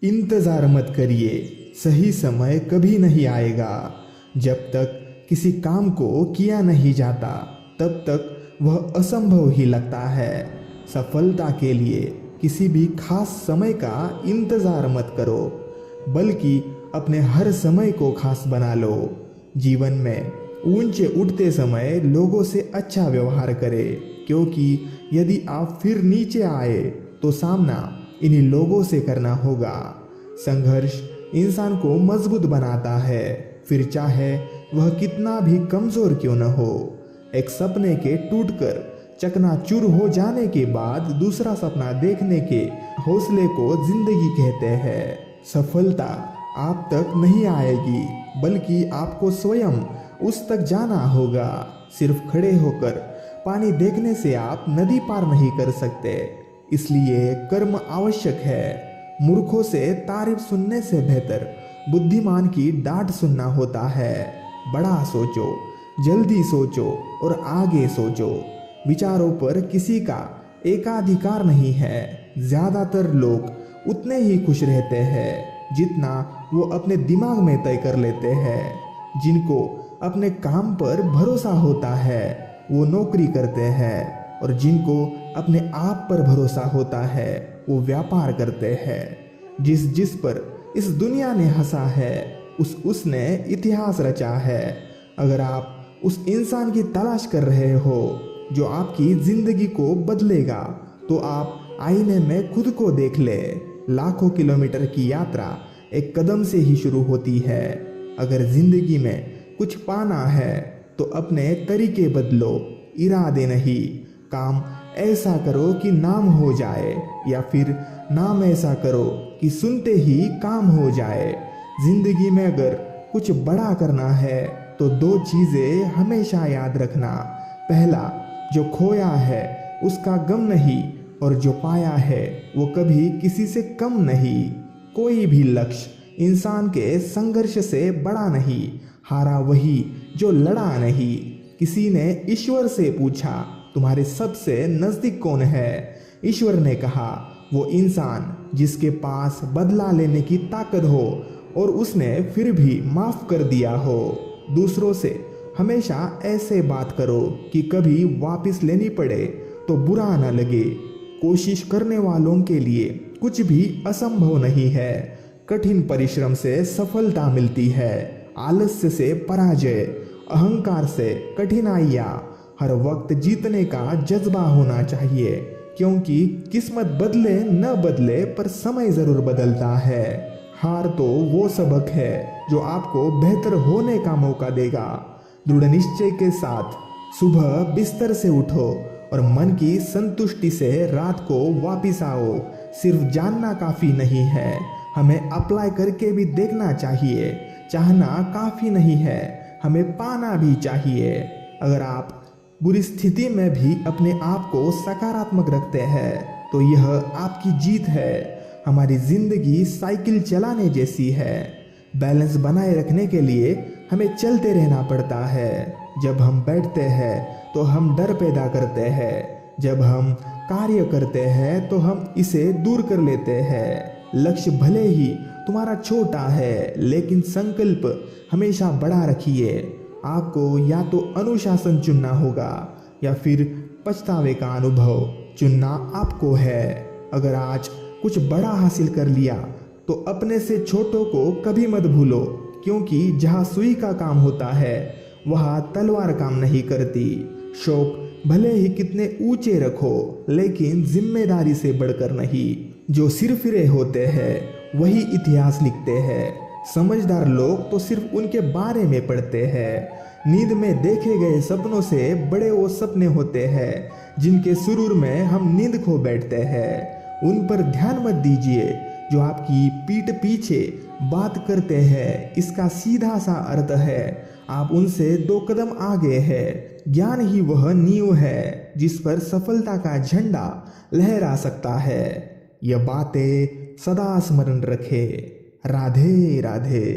इंतज़ार मत करिए, सही समय कभी नहीं आएगा। जब तक किसी काम को किया नहीं जाता तब तक वह असंभव ही लगता है। सफलता के लिए किसी भी खास समय का इंतज़ार मत करो, बल्कि अपने हर समय को खास बना लो। जीवन में ऊंचे उठते समय लोगों से अच्छा व्यवहार करें, क्योंकि यदि आप फिर नीचे आए तो सामना इन्हीं लोगों से करना होगा। संघर्ष इंसान को मजबूत बनाता है, फिर चाहे वह कितना भी कमजोर क्यों न हो। एक सपने के टूटकर चकनाचूर हो जाने के बाद दूसरा सपना देखने के हौसले को जिंदगी कहते हैं। सफलता आप तक नहीं आएगी, बल्कि आपको स्वयं उस तक जाना होगा। सिर्फ खड़े होकर पानी देखने से आप नदी पार नहीं कर सकते, इसलिए कर्म आवश्यक है। मूर्खों से तारीफ सुनने से बेहतर बुद्धिमान की डांट सुनना होता है। बड़ा सोचो, जल्दी सोचो और आगे सोचो। विचारों पर किसी का एकाधिकार नहीं है। ज्यादातर लोग उतने ही खुश रहते हैं जितना वो अपने दिमाग में तय कर लेते हैं। जिनको अपने काम पर भरोसा होता है वो नौकरी करते हैं, और जिनको अपने आप पर भरोसा होता है वो व्यापार करते हैं। जिस पर इस दुनिया ने हंसा है उसने इतिहास रचा है। अगर आप उस इंसान की तलाश कर रहे हो जो आपकी जिंदगी को बदलेगा, तो आप आईने में खुद को देख ले। लाखों किलोमीटर की यात्रा एक कदम से ही शुरू होती है। अगर जिंदगी में कुछ पाना है तो अपने तरीके बदलो, इरादे नहीं। काम ऐसा करो कि नाम हो जाए, या फिर नाम ऐसा करो कि सुनते ही काम हो जाए। जिंदगी में अगर कुछ बड़ा करना है तो दो चीजें हमेशा याद रखना। पहला, जो खोया है उसका गम नहीं, और जो पाया है वो कभी किसी से कम नहीं। कोई भी लक्ष्य इंसान के संघर्ष से बड़ा नहीं। हारा वही जो लड़ा नहीं। किसी ने ईश्वर से पूछा, तुम्हारे सबसे नजदीक कौन है? ईश्वर ने कहा, वो इंसान जिसके पास बदला लेने की ताकत हो और उसने फिर भी माफ कर दिया हो। दूसरों से हमेशा ऐसे बात करो कि कभी वापस लेनी पड़े तो बुरा न लगे। कोशिश करने वालों के लिए कुछ भी असंभव नहीं है। कठिन परिश्रम से सफलता मिलती है, आलस्य से पराजय, अहंकार से कठिनाइयाँ। हर वक्त जीतने का जज्बा होना चाहिए, क्योंकि किस्मत बदले न बदले पर समय जरूर बदलता है। हार तो वो सबक है जो आपको बेहतर होने का मौका देगा। दृढ़ निश्चय के साथ सुबह बिस्तर से उठो और मन की संतुष्टि से रात को वापिस आओ। सिर्फ जानना काफी नहीं है, हमें अप्लाई करके भी देखना चाहिए। चाहना काफी नहीं है, हमें पाना भी चाहिए। अगर आप बुरी स्थिति में भी अपने आप को सकारात्मक रखते हैं तो यह आपकी जीत है। हमारी जिंदगी साइकिल चलाने जैसी है। बैलेंस बनाए रखने के लिए हमें चलते रहना पड़ता है। जब हम बैठते हैं तो हम डर पैदा करते हैं, जब हम कार्य करते हैं तो हम इसे दूर कर लेते हैं। लक्ष्य भले ही तुम्हारा छोटा है, लेकिन संकल्प हमेशा बड़ा रखिए। आपको या तो अनुशासन चुनना होगा या फिर पछतावे का अनुभव चुनना आपको है। अगर आज कुछ बड़ा हासिल कर लिया तो अपने से छोटों को कभी मत भूलो, क्योंकि जहाँ सुई का काम होता है वहाँ तलवार काम नहीं करती। शौक भले ही कितने ऊंचे रखो, लेकिन जिम्मेदारी से बढ़कर नहीं। जो सिरफिरे होते हैं वही इतिहास लिखते हैं। समझदार लोग तो सिर्फ उनके बारे में पढ़ते हैं। नींद में देखे गए सपनों से बड़े वो सपने होते हैं जिनके सुरूर में हम नींद खो बैठते हैं। उन पर ध्यान मत दीजिए जो आपकी पीठ पीछे बात करते हैं। इसका सीधा सा अर्थ है आप उनसे 2 कदम आगे हैं। ज्ञान ही वह नींव है जिस पर सफलता का झंडा लहरा सकता है। यह बातें सदा स्मरण रखे। राधे राधे।